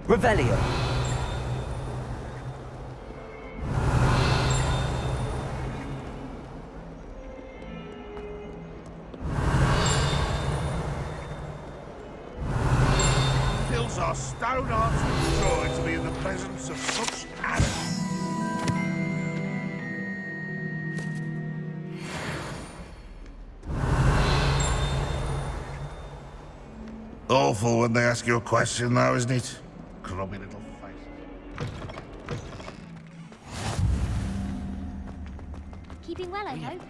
Revelio. Fills our stone hearts with joy to be in the presence of such animals. Awful when they ask you a question, though, isn't it? Grubby little face. Keeping well, I hope.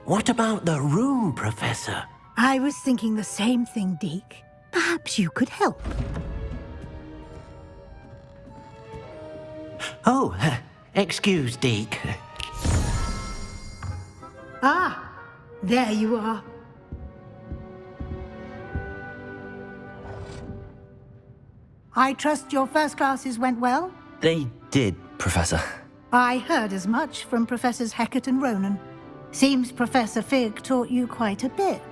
What about the room, Professor? I was thinking the same thing, Deke. Perhaps you could help. Oh, excuse, Deke. Ah, there you are. I trust your first classes went well? They did, Professor. I heard as much from Professors Hecat and Ronan. Seems Professor Fig taught you quite a bit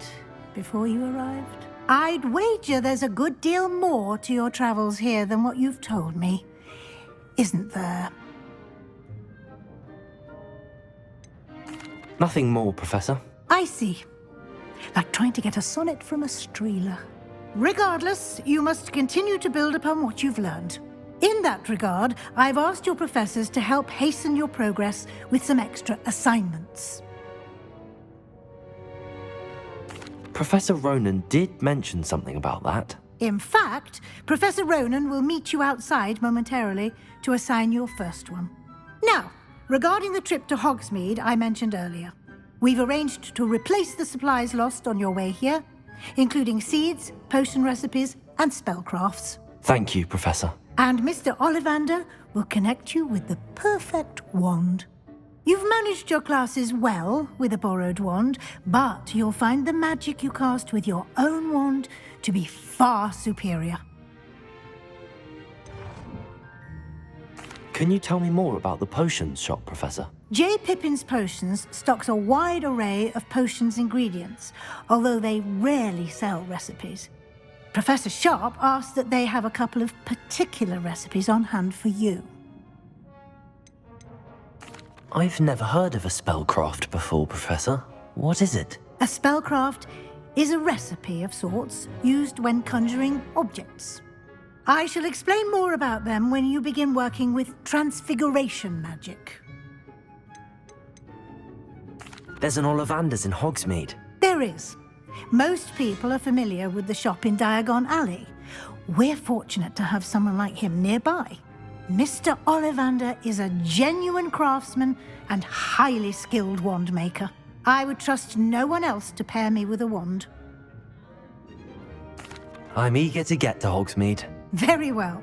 before you arrived. I'd wager there's a good deal more to your travels here than what you've told me, isn't there? Nothing more, Professor. I see. Like trying to get a sonnet from a streeler. Regardless, you must continue to build upon what you've learned. In that regard, I've asked your professors to help hasten your progress with some extra assignments. Professor Ronan did mention something about that. In fact, Professor Ronan will meet you outside momentarily to assign your first one. Now, regarding the trip to Hogsmeade I mentioned earlier, we've arranged to replace the supplies lost on your way here, including seeds, potion recipes, and spellcrafts. Thank you, Professor. And Mr. Ollivander will connect you with the perfect wand. You've managed your classes well with a borrowed wand, but you'll find the magic you cast with your own wand to be far superior. Can you tell me more about the potions shop, Professor? J. Pippin's Potions stocks a wide array of potions ingredients, although they rarely sell recipes. Professor Sharp asked that they have a couple of particular recipes on hand for you. I've never heard of a spellcraft before, Professor. What is it? A spellcraft is a recipe of sorts used when conjuring objects. I shall explain more about them when you begin working with transfiguration magic. There's an Ollivander's in Hogsmeade. There is. Most people are familiar with the shop in Diagon Alley. We're fortunate to have someone like him nearby. Mr. Ollivander is a genuine craftsman and highly skilled wand maker. I would trust no one else to pair me with a wand. I'm eager to get to Hogsmeade. Very well.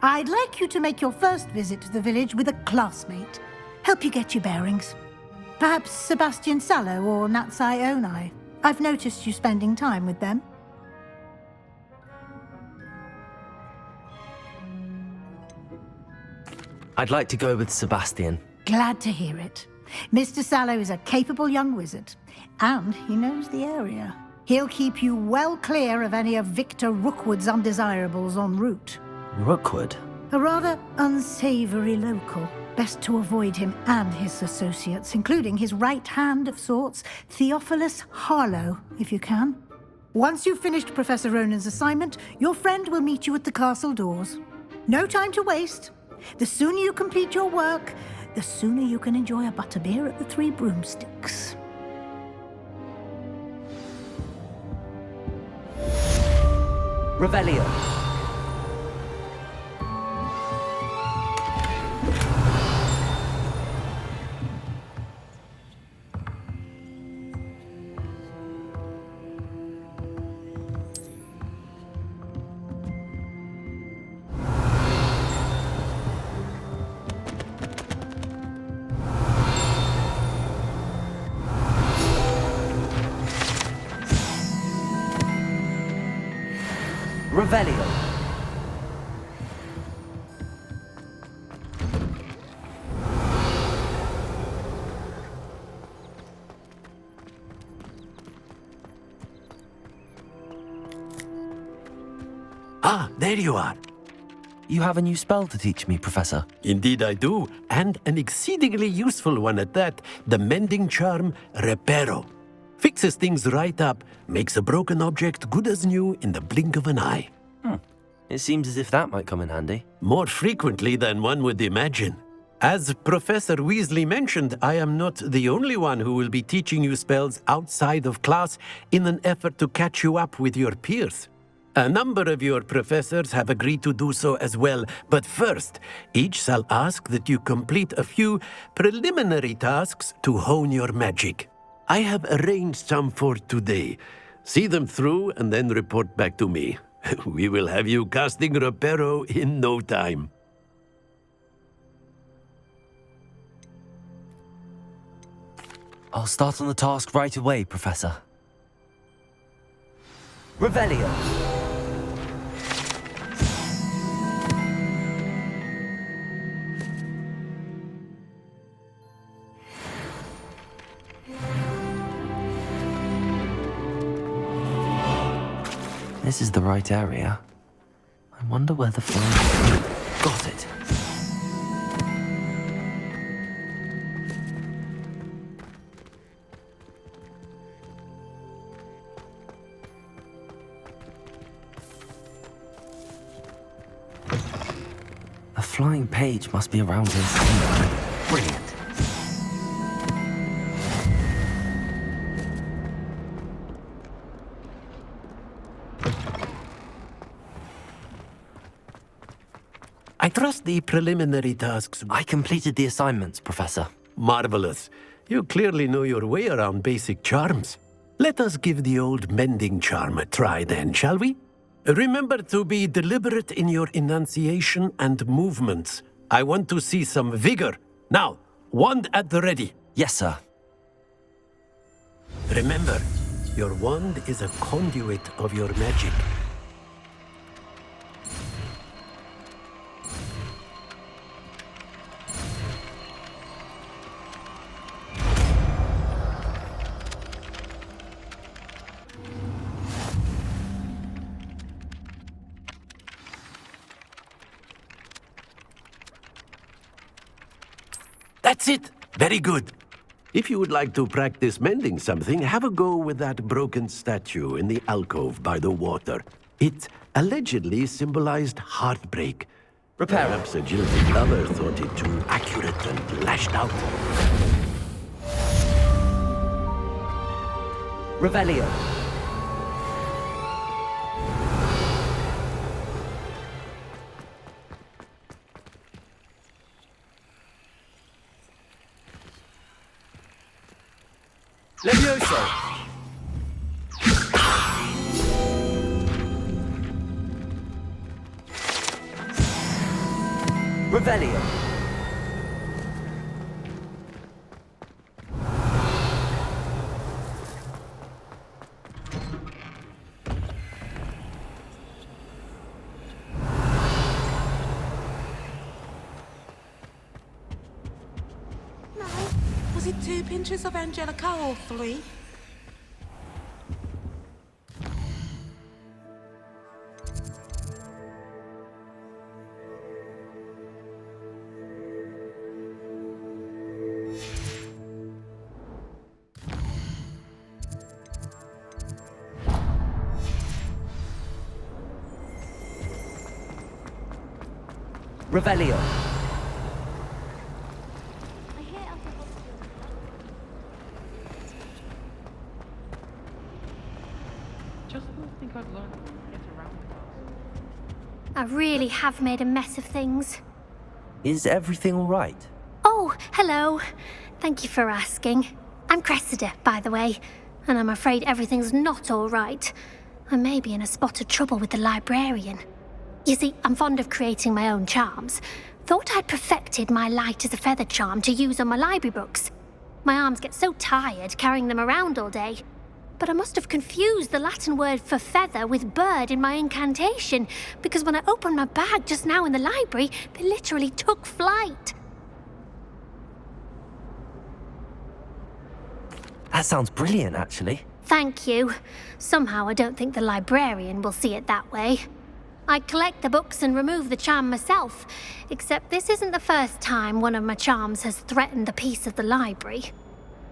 I'd like you to make your first visit to the village with a classmate. Help you get your bearings. Perhaps Sebastian Sallow or Natsai Onai. I've noticed you spending time with them. I'd like to go with Sebastian. Glad to hear it. Mr. Sallow is a capable young wizard, and he knows the area. He'll keep you well clear of any of Victor Rookwood's undesirables en route. Rookwood? A rather unsavory local. Best to avoid him and his associates, including his right hand of sorts, Theophilus Harlow, if you can. Once you've finished Professor Ronan's assignment, your friend will meet you at the castle doors. No time to waste. The sooner you complete your work, the sooner you can enjoy a butterbeer at the Three Broomsticks. Revelio. Revelio. Ah, there you are. You have a new spell to teach me, Professor. Indeed I do, and an exceedingly useful one at that. The mending charm, Reparo. Fixes things right up, makes a broken object good as new in the blink of an eye. It seems as if that might come in handy. More frequently than one would imagine. As Professor Weasley mentioned, I am not the only one who will be teaching you spells outside of class in an effort to catch you up with your peers. A number of your professors have agreed to do so as well, but first, each shall ask that you complete a few preliminary tasks to hone your magic. I have arranged some for today. See them through and then report back to me. We will have you casting Reparo in no time. I'll start on the task right away, Professor. Revelio. This is the right area. I wonder where the fly... Got it. A flying page must be around here somewhere. Brilliant. I trust the preliminary tasks. I completed the assignments, Professor. Marvelous. You clearly know your way around basic charms. Let us give the old mending charm a try then, shall we? Remember to be deliberate in your enunciation and movements. I want to see some vigor. Now, wand at the ready. Yes, sir. Remember, your wand is a conduit of your magic. That's it! Very good. If you would like to practice mending something, have a go with that broken statue in the alcove by the water. It allegedly symbolized heartbreak. Repair. Perhaps a jilted lover thought it too accurate and lashed out. Revelio. Levioso. Revelio. Was it 2 pinches of Angelica or 3? Revelio. Just don't think I've learned to get around fast. I really have made a mess of things. Is everything all right? Oh, hello. Thank you for asking. I'm Cressida, by the way, and I'm afraid everything's not all right. I may be in a spot of trouble with the librarian. You see, I'm fond of creating my own charms. Thought I'd perfected my light as a feather charm to use on my library books. My arms get so tired carrying them around all day. but I must have confused the Latin word for feather with bird in my incantation, because when I opened my bag just now in the library, they literally took flight. That sounds brilliant, actually. Thank you. Somehow I don't think the librarian will see it that way. I collect the books and remove the charm myself, except this isn't the first time one of my charms has threatened the peace of the library.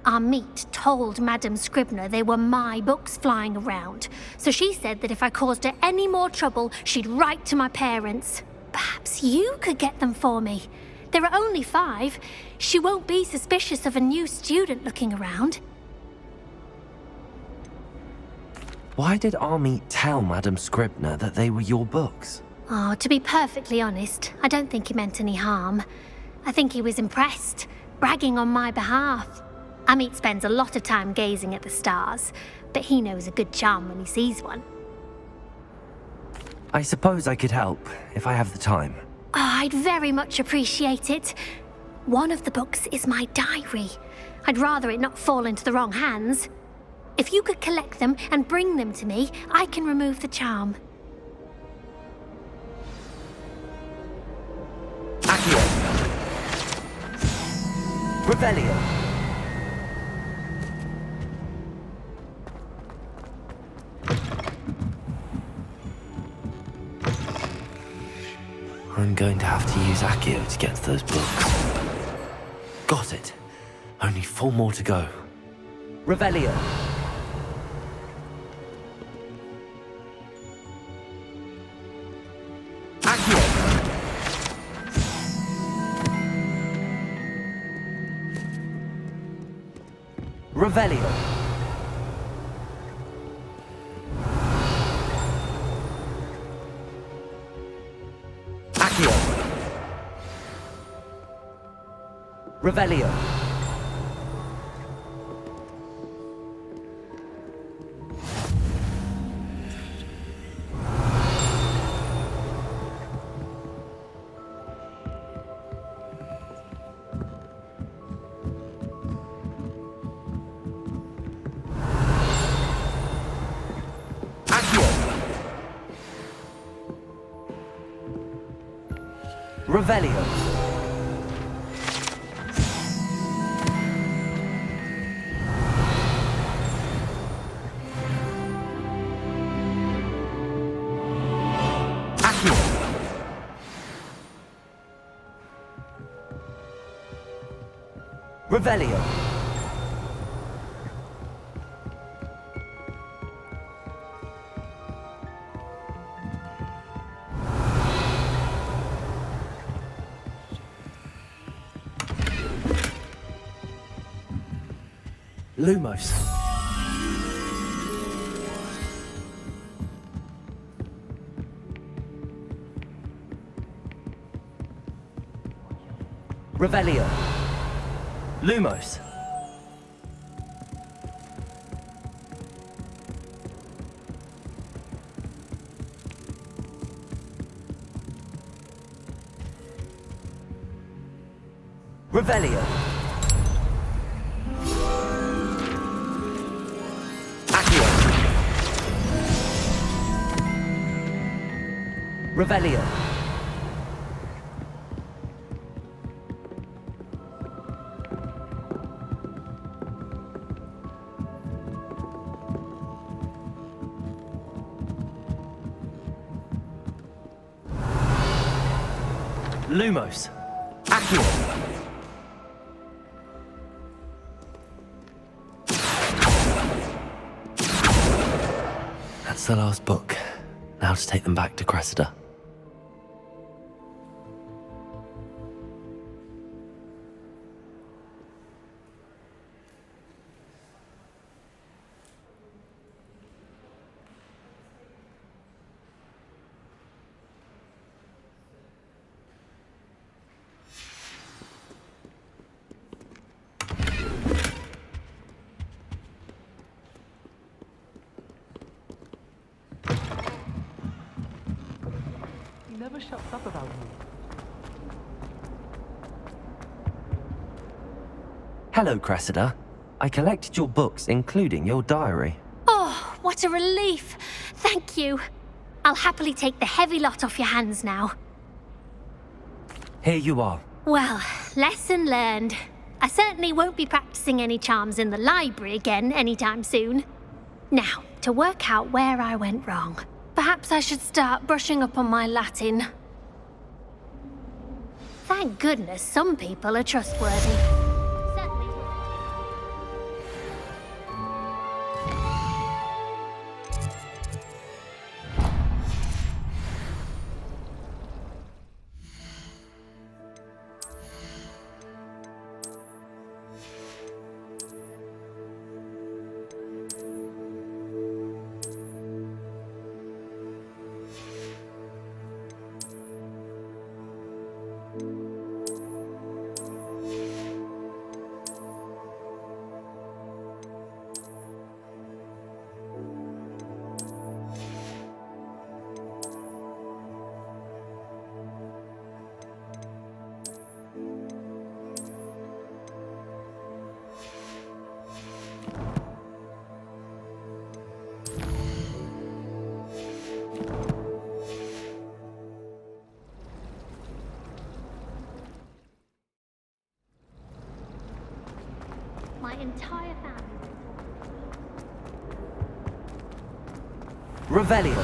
Our meet told Madame Scribner they were my books flying around, so she said that if I caused her any more trouble, she'd write to my parents. Perhaps you could get them for me. There are only 5. She won't be suspicious of a new student looking around. Why did Army tell Madame Scribner that they were your books? Oh, to be perfectly honest, I don't think he meant any harm. I think he was impressed, bragging on my behalf. Amit spends a lot of time gazing at the stars, but he knows a good charm when he sees one. I suppose I could help, if I have the time. Oh, I'd very much appreciate it. One of the books is my diary. I'd rather it not fall into the wrong hands. If you could collect them and bring them to me, I can remove the charm. Accio! Revelio! I'm going to have to use Accio to get to those books. Got it. Only 4 more to go. Revelio! Accio! Revelio! Accio! Revelio! Revelio. Accio. Revelio. Lumos. Revelio. Lumos. Revelio. Revelio. Lumos. Accio. That's the last book. Now to take them back to Cressida. He never shuts up about me. Hello, Cressida. I collected your books, including your diary. what a relief. Thank you. I'll happily take the heavy lot off your hands now. Here you are. Well, lesson learned. I certainly won't be practicing any charms in the library again anytime soon. Now, to work out where I went wrong. Perhaps I should start brushing up on my Latin. Thank goodness some people are trustworthy. Certainly. My entire family. Revelio.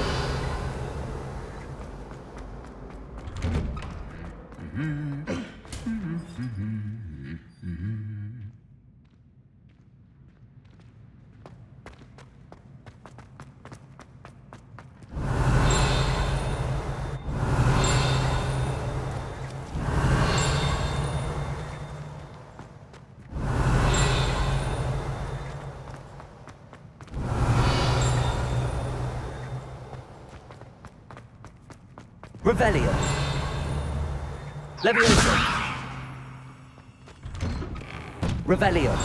Revelio. Levioso. Revelio.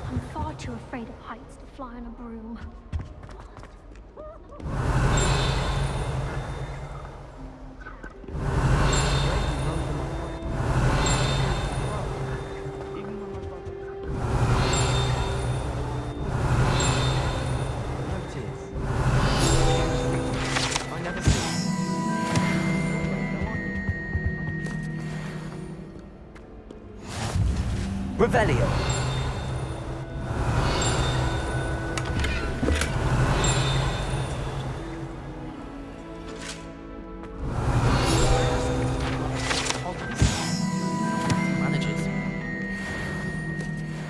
I'm far too afraid of heights to fly on a broom. Revelio. Managers.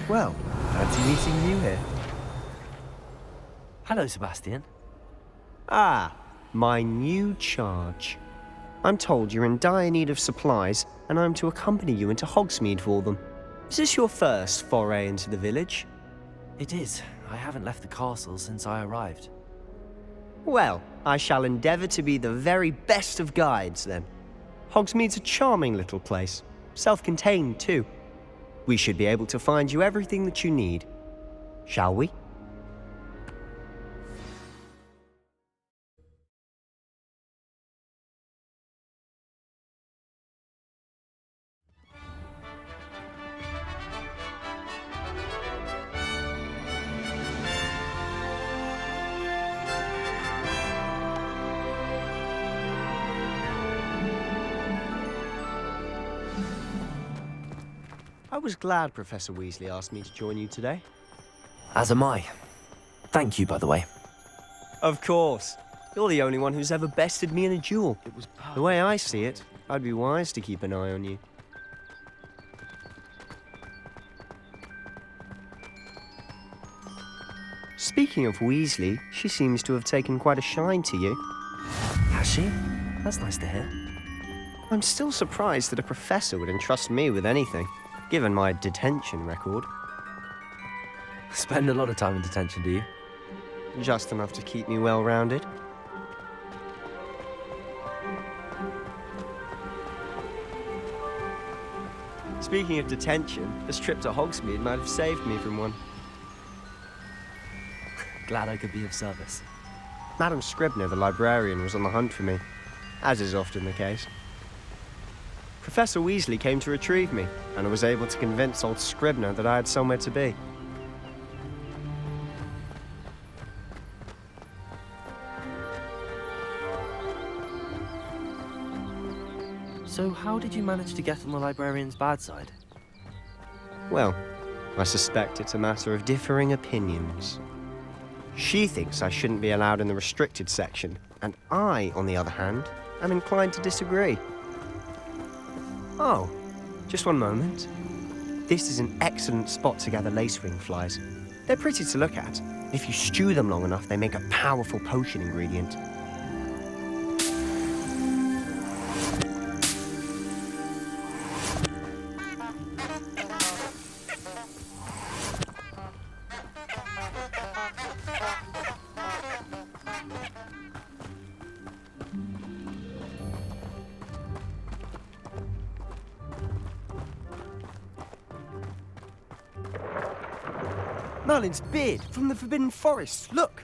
Well, fancy meeting you here. Hello, Sebastian. Ah, my new charge. I'm told you're in dire need of supplies, and I'm to accompany you into Hogsmeade for them. Is this your first foray into the village? It is. I haven't left the castle since I arrived. Well, I shall endeavour to be the very best of guides, then. Hogsmeade's a charming little place. Self-contained, too. We should be able to find you everything that you need. Shall we? I was glad Professor Weasley asked me to join you today. As am I. Thank you, by the way. Of course. You're the only one who's ever bested me in a duel. It was perfect. The way I see it, I'd be wise to keep an eye on you. Speaking of Weasley, she seems to have taken quite a shine to you. Has she? That's nice to hear. I'm still surprised that a professor would entrust me with anything, given my detention record. Spend a lot of time in detention, do you? Just enough to keep me well-rounded. Speaking of detention, this trip to Hogsmeade might have saved me from one. Glad I could be of service. Madam Scribner, the librarian, was on the hunt for me, as is often the case. Professor Weasley came to retrieve me, and I was able to convince old Scribner that I had somewhere to be. So how did you manage to get on the librarian's bad side? Well, I suspect it's a matter of differing opinions. She thinks I shouldn't be allowed in the restricted section, and I, on the other hand, am inclined to disagree. Oh, just one moment. This is an excellent spot to gather lacewing flies. They're pretty to look at. If you stew them long enough, they make a powerful potion ingredient. Merlin's beard from the Forbidden Forest, look!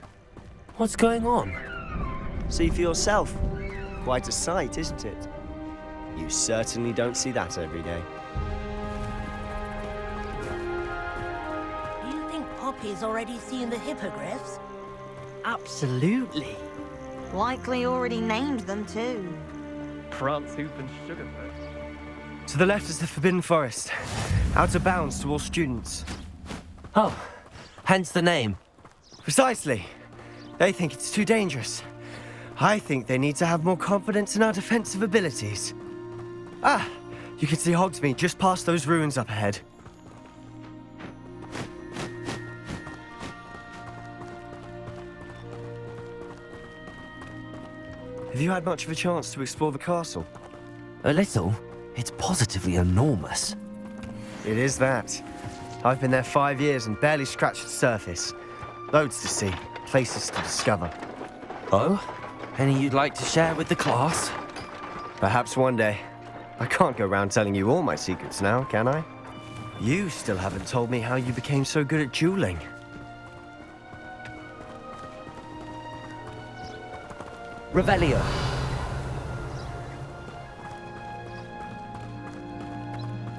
What's going on? See for yourself. Quite a sight, isn't it? You certainly don't see that every day. Do you think Poppy's already seen the hippogriffs? Absolutely. Likely already named them too. Prance Hoof and Sugarfoot. To the left is the Forbidden Forest. Out of bounds to all students. Oh, hence the name. Precisely. They think it's too dangerous. I think they need to have more confidence in our defensive abilities. Ah, you can see Hogsmeade just past those ruins up ahead. Have you had much of a chance to explore the castle? A little. It's positively enormous. It is that. I've been there 5 years and barely scratched the surface. Loads to see, places to discover. Oh? Any you'd like to share with the class? Perhaps one day. I can't go around telling you all my secrets now, can I? You still haven't told me how you became so good at dueling. Revelio.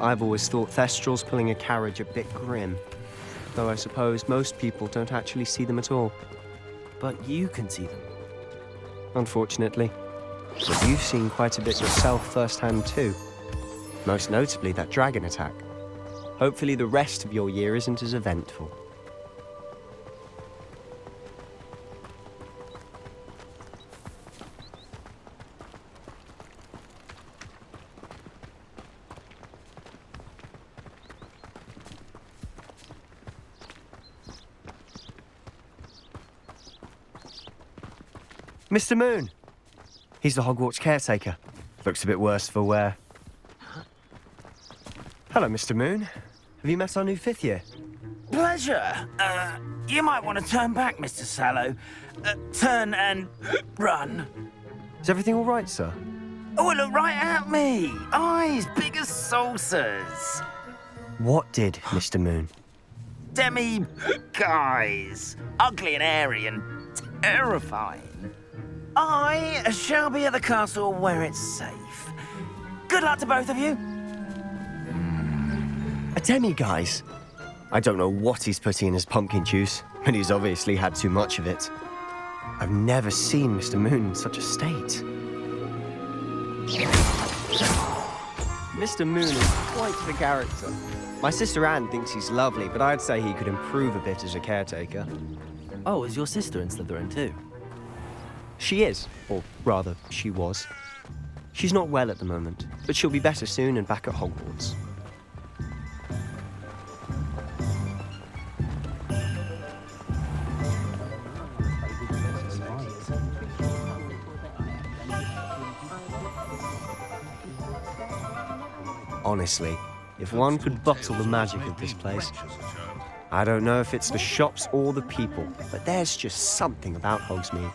I've always thought Thestrals pulling a carriage a bit grim. Though I suppose most people don't actually see them at all. But you can see them. Unfortunately. But you've seen quite a bit yourself firsthand too. Most notably that dragon attack. Hopefully the rest of your year isn't as eventful. Mr. Moon! He's the Hogwarts caretaker. Looks a bit worse for wear. Hello, Mr. Moon. Have you met our new 5th year? Pleasure. You might want to turn back, Mr. Sallow. Turn and run. Is everything all right, sir? Oh, look right at me. Eyes big as saucers. What did, Mr. Moon? Guys. Ugly and airy and terrifying. I shall be at the castle where it's safe. Good luck to both of you. A demi-guise? I don't know what he's putting in his pumpkin juice, but he's obviously had too much of it. I've never seen Mr. Moon in such a state. Mr. Moon is quite the character. My sister Anne thinks he's lovely, but I'd say he could improve a bit as a caretaker. Oh, is your sister in Slytherin too? She is, or rather, she was. She's not well at the moment, but she'll be better soon and back at Hogwarts. Honestly, if one could bottle the magic of this place. I don't know if it's the shops or the people, but there's just something about Hogsmeade.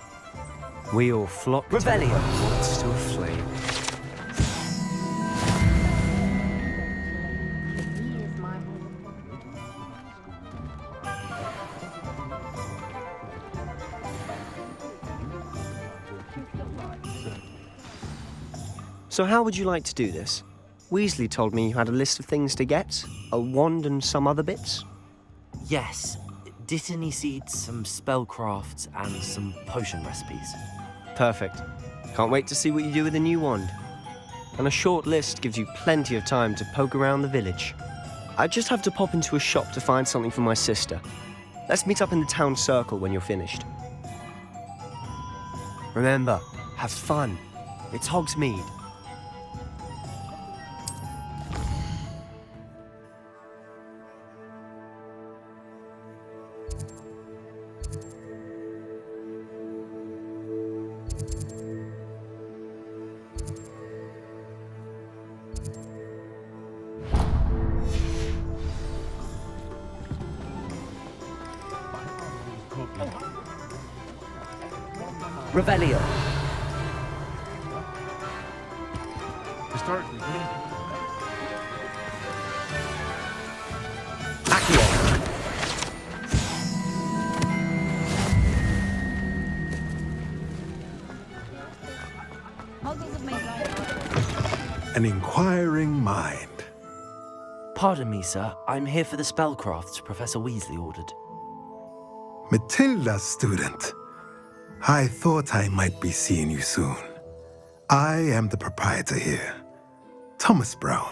We all flock to Hogwarts to a flame. So how would you like to do this? Weasley told me you had a list of things to get, a wand and some other bits. Yes. Dittany seeds, some spellcrafts, and some potion recipes. Perfect. Can't wait to see what you do with the new wand. and a short list gives you plenty of time to poke around the village. I just have to pop into a shop to find something for my sister. Let's meet up in the town circle when you're finished. Remember, have fun. It's Hogsmeade. Revelio. Historically, Accio. An inquiring mind. Pardon me, sir. I'm here for the spellcrafts Professor Weasley ordered. Matilda's student. I thought I might be seeing you soon. I am the proprietor here, Thomas Brown.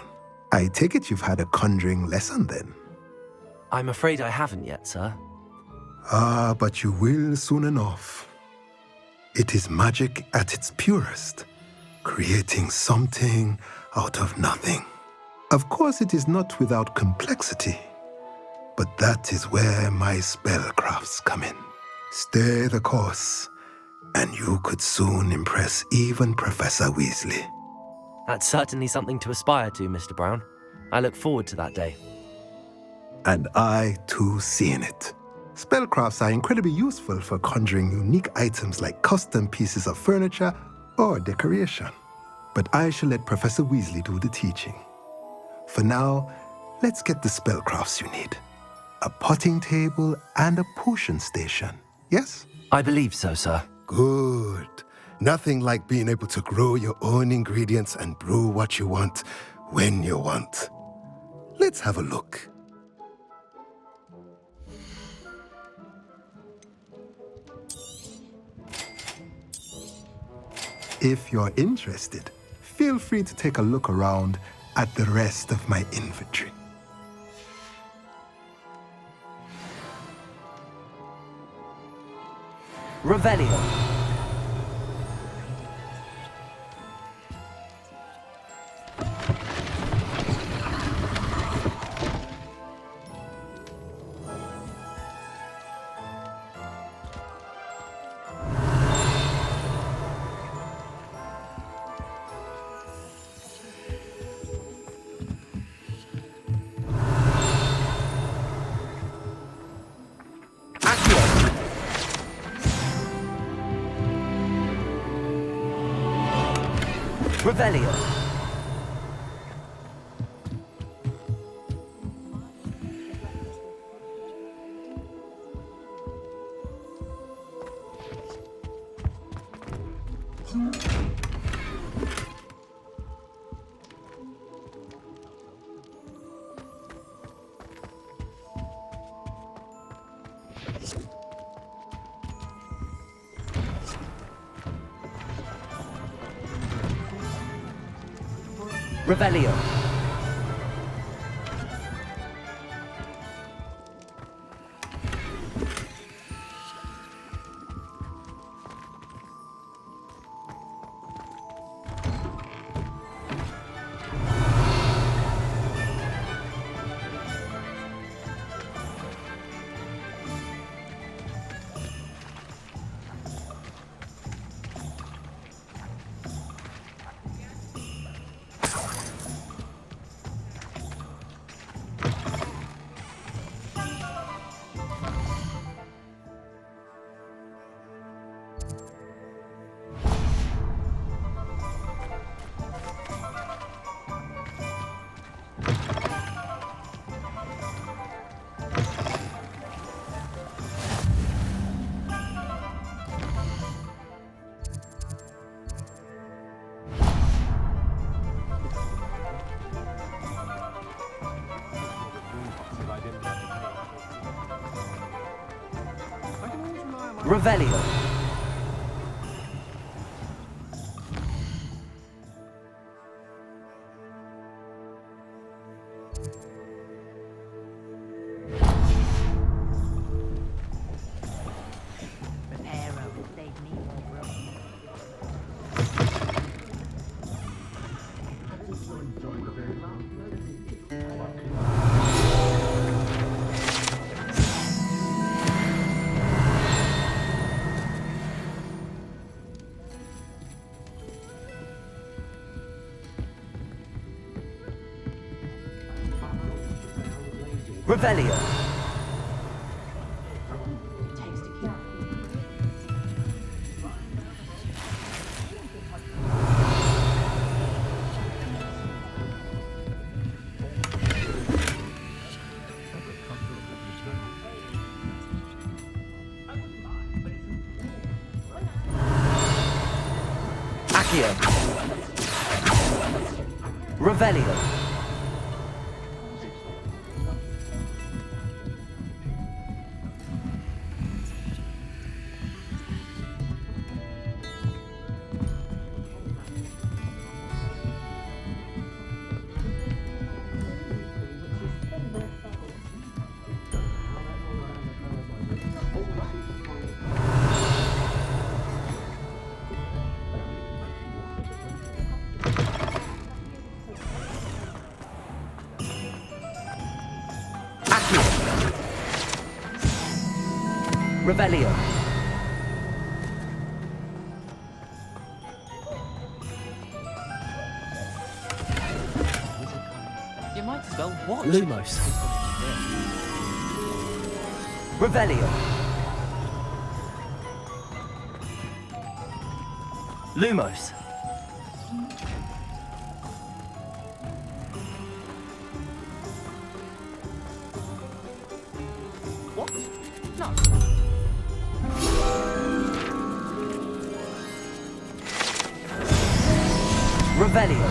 I take it you've had a conjuring lesson then? I'm afraid I haven't yet, sir. Ah, but you will soon enough. It is magic at its purest, creating something out of nothing. Of course, it is not without complexity, but that is where my spellcrafts come in. Stay the course, and you could soon impress even Professor Weasley. That's certainly something to aspire to, Mr. Brown. I look forward to that day. And I, too, seeing it. Spellcrafts are incredibly useful for conjuring unique items like custom pieces of furniture or decoration. But I shall let Professor Weasley do the teaching. For now, let's get the spellcrafts you need. A potting table and a potion station, yes? I believe so, sir. Good. Nothing like being able to grow your own ingredients and brew what you want when you want. Let's have a look. If you're interested, feel free to take a look around at the rest of my inventory. Revelio. Revelio. Revelio. Revelio. Reparo will save me more room. Revelio. Accio. Revelio. Revelio. You might as well watch. Lumos. Revelio. Lumos. What? No. Revelio.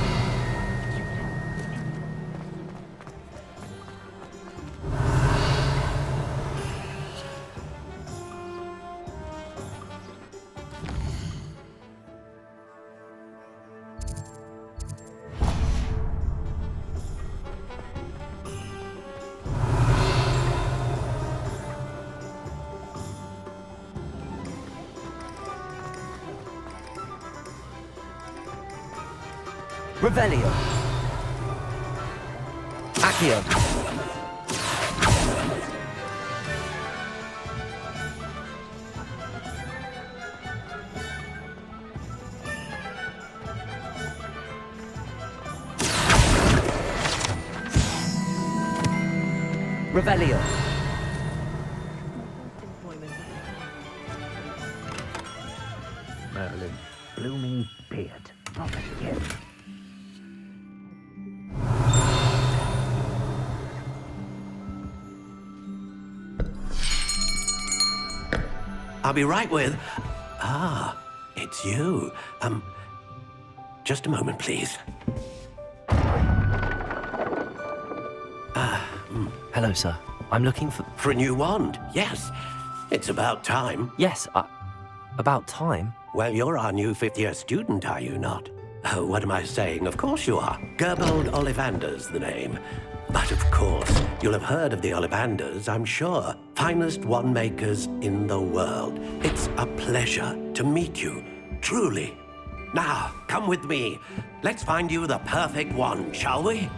Revelio. Accio. Revelio. Merlin, blooming beard. Not again. I'll be right with... it's you. Just a moment, please. Hello, sir. I'm looking for... For a new wand, yes. It's about time. Yes, about time. Well, you're our new fifth-year student, are you not? Oh, what am I saying? Of course you are. Gerbold Ollivander's the name. But of course, you'll have heard of the Ollivanders, I'm sure. Finest wand makers in the world. It's a pleasure to meet you, truly. Now, come with me. Let's find you the perfect wand, shall we?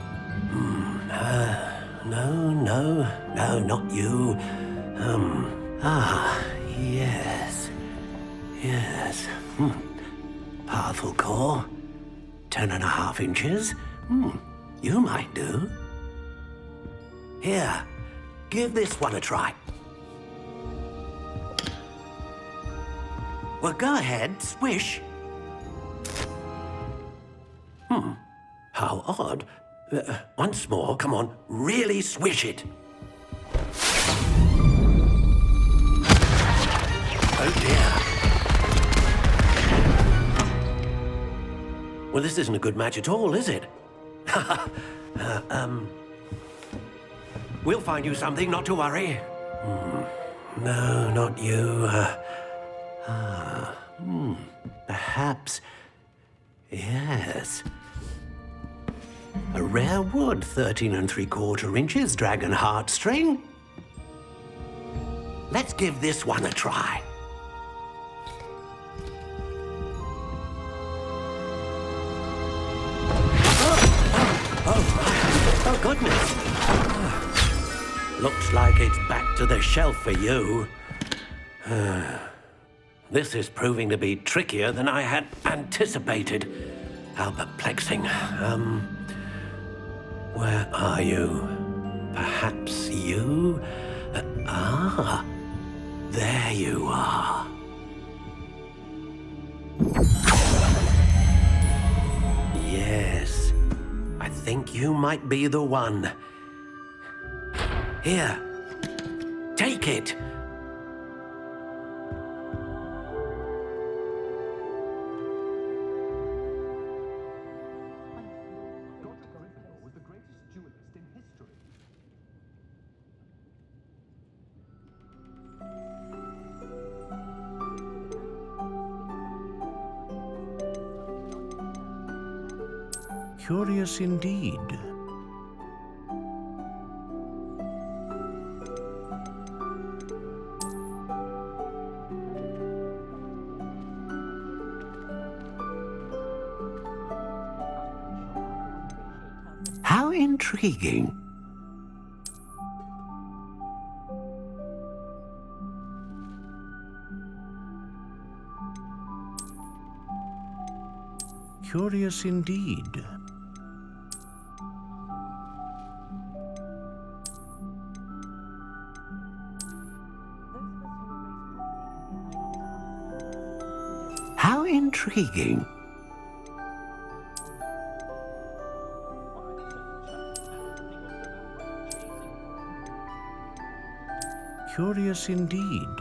No, not you. Yes. Powerful core. 10.5 inches. You might do. Here, give this one a try. Well, go ahead, swish. How odd. Once more, come on, really swish it. Oh dear. Well, this isn't a good match at all, is it? We'll find you something, not to worry. No, not you. Perhaps. Yes. A rare wood, 13 3/4 inches, dragon heartstring. Let's give this one a try. Oh, goodness. Looks like it's back to the shelf for you. This is proving to be trickier than I had anticipated. How perplexing. Where are you? Perhaps you? There you are. Yes, I think you might be the one. Here, take it. Curious indeed. How intriguing. Curious indeed. How intriguing. Curious indeed.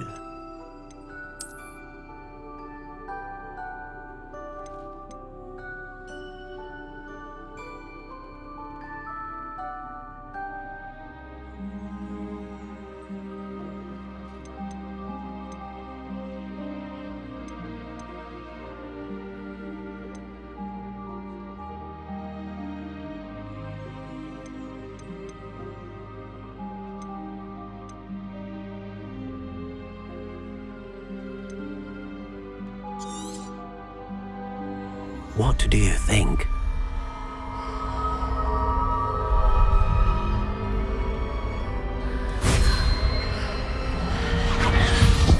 What do you think?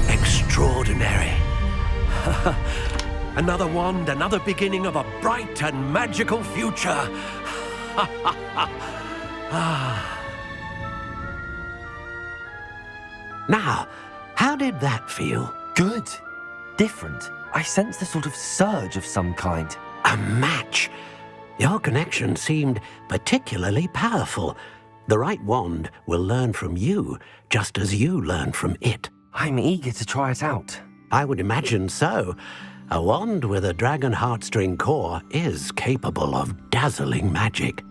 Extraordinary. Another wand, another beginning of a bright and magical future. Now, how did that feel? Good. Different. I sensed a sort of surge of some kind. A match. Your connection seemed particularly powerful. The right wand will learn from you, just as you learn from it. I'm eager to try it out. I would imagine so. A wand with a dragon heartstring core is capable of dazzling magic.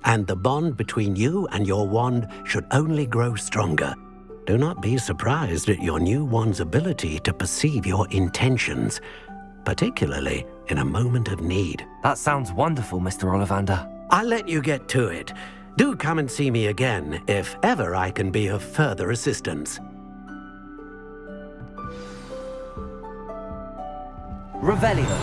And the bond between you and your wand should only grow stronger. Do not be surprised at your new wand's ability to perceive your intentions, particularly in a moment of need. That sounds wonderful, Mr. Ollivander. I'll let you get to it. Do come and see me again if ever I can be of further assistance. Revelio.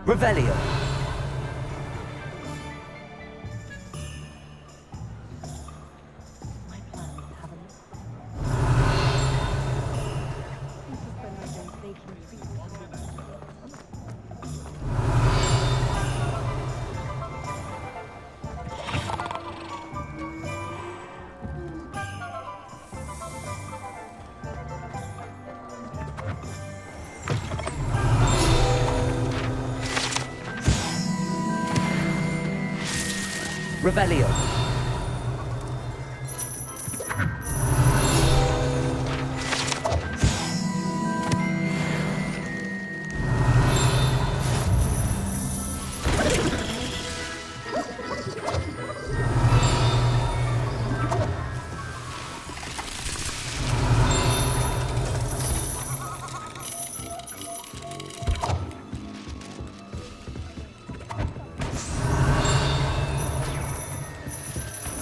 Revelio. Revelio.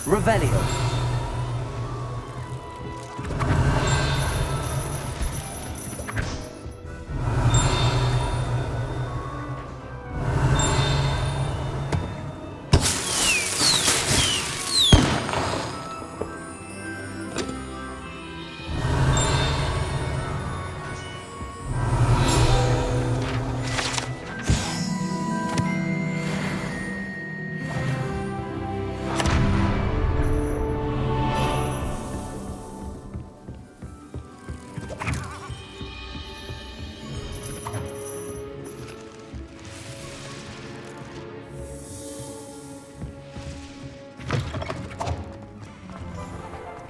Revelio.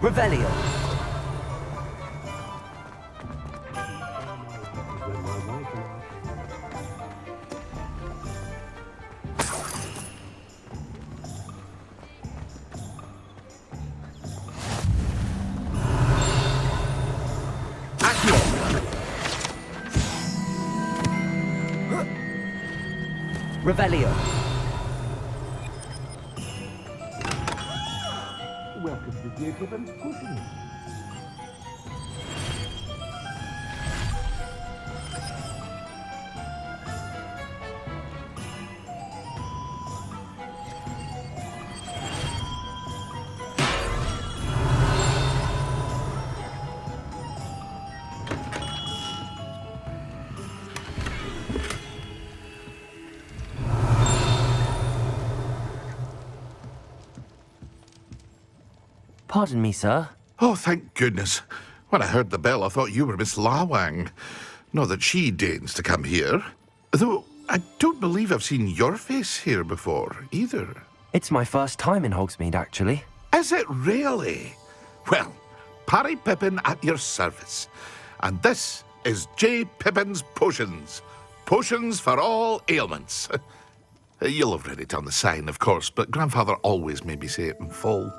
Revelio. Revelio. Welcome to Dear Pippin's Pudding. Pardon me, sir. Oh, thank goodness. When I heard the bell, I thought you were Miss Lawang. Not that she deigns to come here. Though I don't believe I've seen your face here before, either. It's my first time in Hogsmeade, actually. Is it really? Well, Parry Pippin at your service. And this is J. Pippin's Potions. Potions for all ailments. You'll have read it on the sign, of course, but Grandfather always made me say it in full.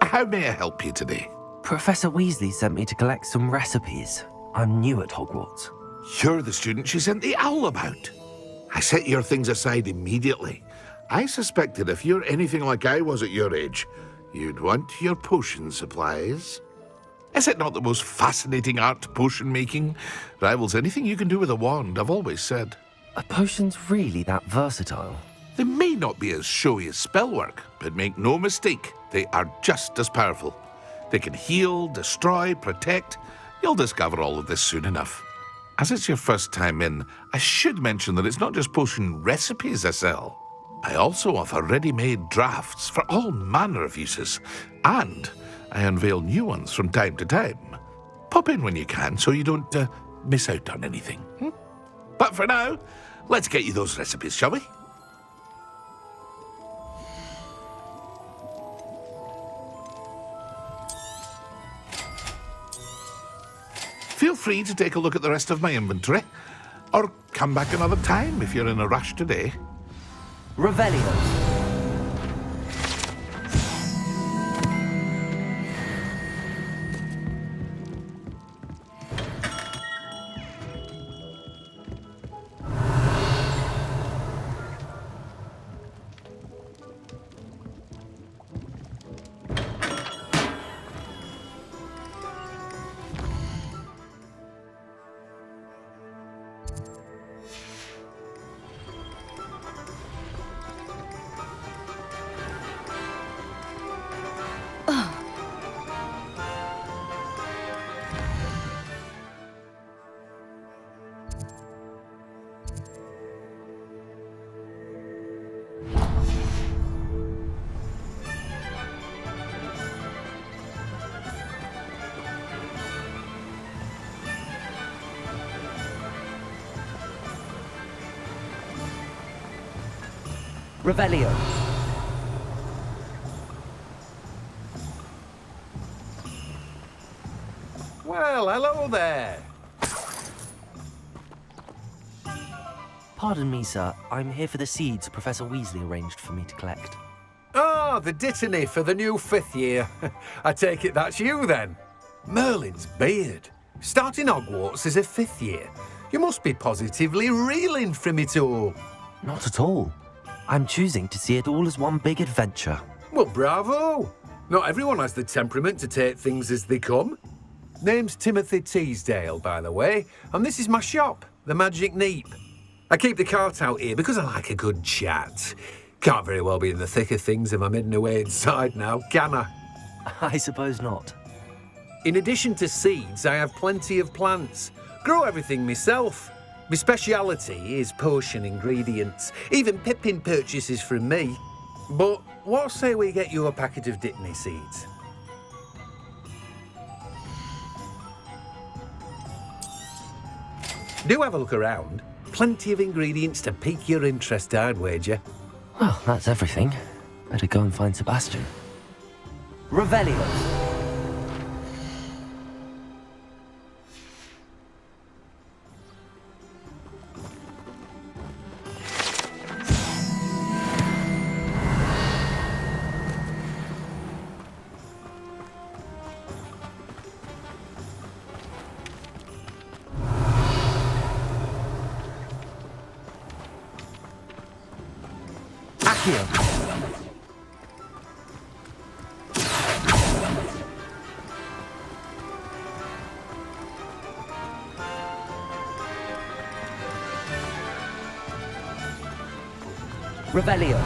How may I help you today? Professor Weasley sent me to collect some recipes. I'm new at Hogwarts. You're the student she sent the owl about. I set your things aside immediately. I suspected if you're anything like I was at your age, you'd want your potion supplies. Is it not the most fascinating art, potion making? Rivals anything you can do with a wand, I've always said. Are potions really that versatile? They may not be as showy as spellwork, but make no mistake, they are just as powerful. They can heal, destroy, protect. You'll discover all of this soon enough. As it's your first time in, I should mention that it's not just potion recipes I sell. I also offer ready-made drafts for all manner of uses, and I unveil new ones from time to time. Pop in when you can so you don't miss out on anything. But for now, let's get you those recipes, shall we? Feel free to take a look at the rest of my inventory, or come back another time if you're in a rush today. Revelio. Revelio. Well, hello there. Pardon me, sir. I'm here for the seeds Professor Weasley arranged for me to collect. Ah, the dittany for the new 5th year. I take it that's you, then. Merlin's beard. Starting Hogwarts as a 5th year. You must be positively reeling from it all. Not at all. I'm choosing to see it all as one big adventure. Well, bravo. Not everyone has the temperament to take things as they come. Name's Timothy Teasdale, by the way, and this is my shop, the Magic Neep. I keep the cart out here because I like a good chat. Can't very well be in the thick of things if I'm hidden away inside now, can I? I suppose not. In addition to seeds, I have plenty of plants. Grow everything myself. My speciality is potion ingredients. Even Pippin purchases from me. But what say we get you a packet of Dittany seeds? Do have a look around. Plenty of ingredients to pique your interest, I'd wager. Well, that's everything. Better go and find Sebastian. Revelio. Revelio.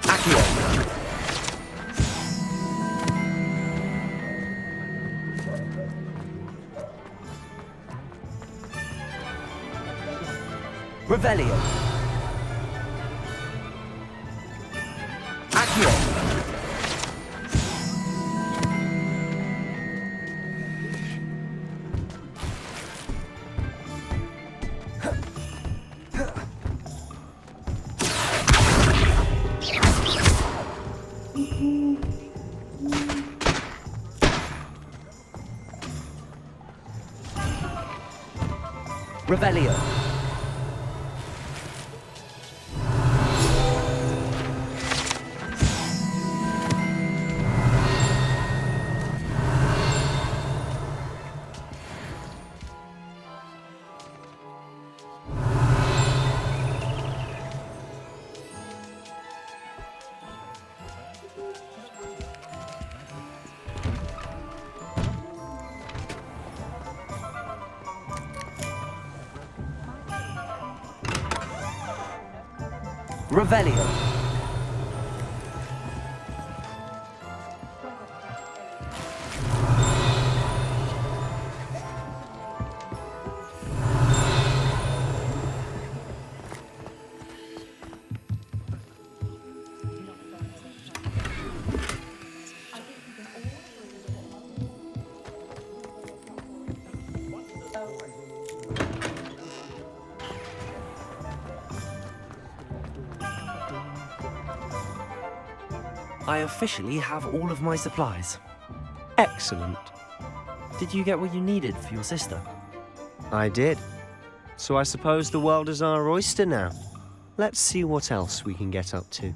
Accio. Revelio. Accio. Revelio. Revelio. I officially have all of my supplies. Excellent. Did you get what you needed for your sister? I did. So I suppose the world is our oyster now. Let's see what else we can get up to.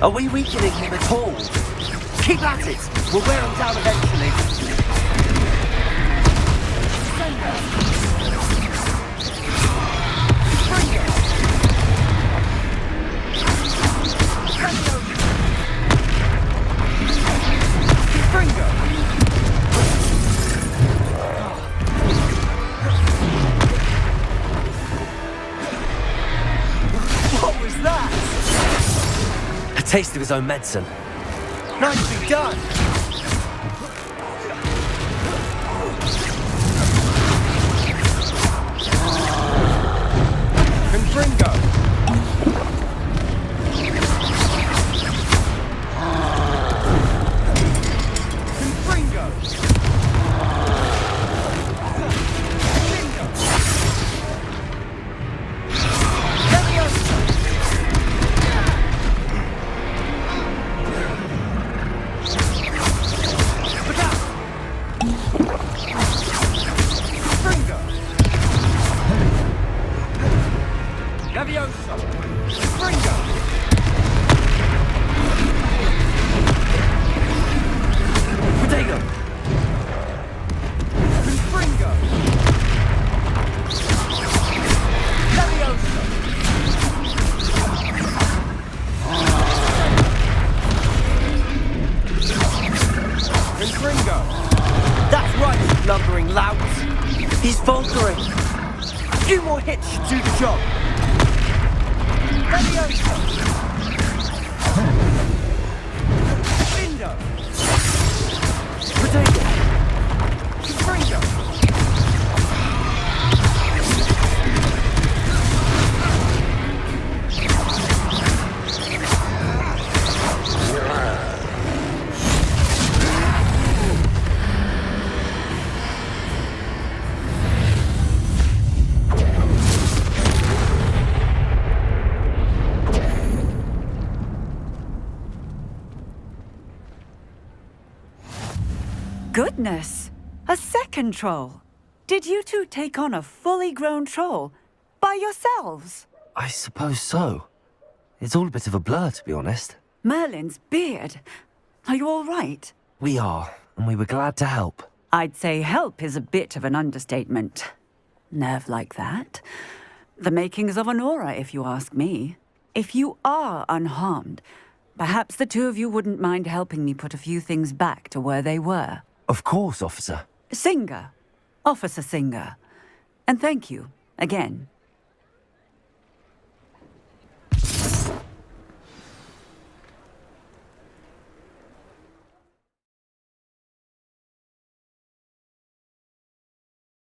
Are we weakening him at all? Keep at it! We'll wear him down eventually. What was that? A taste of his own medicine. Nicely done. Confringo. Confringo. Leviosa! Confringo! Protego! Confringo! Leviosa! Confringo! That's right, you lumbering louts! He's faltering! A few more hits should do the job! Leviosa! Lindo! Protego! Confringo! Goodness! A second troll! Did you two take on a fully grown troll? By yourselves? I suppose so. It's all a bit of a blur, to be honest. Merlin's beard. Are you all right? We are, and we were glad to help. I'd say help is a bit of an understatement. Nerve like that. The makings of an aura, if you ask me. If you are unharmed, perhaps the two of you wouldn't mind helping me put a few things back to where they were. Of course, officer. Singer. Officer Singer. And thank you, again.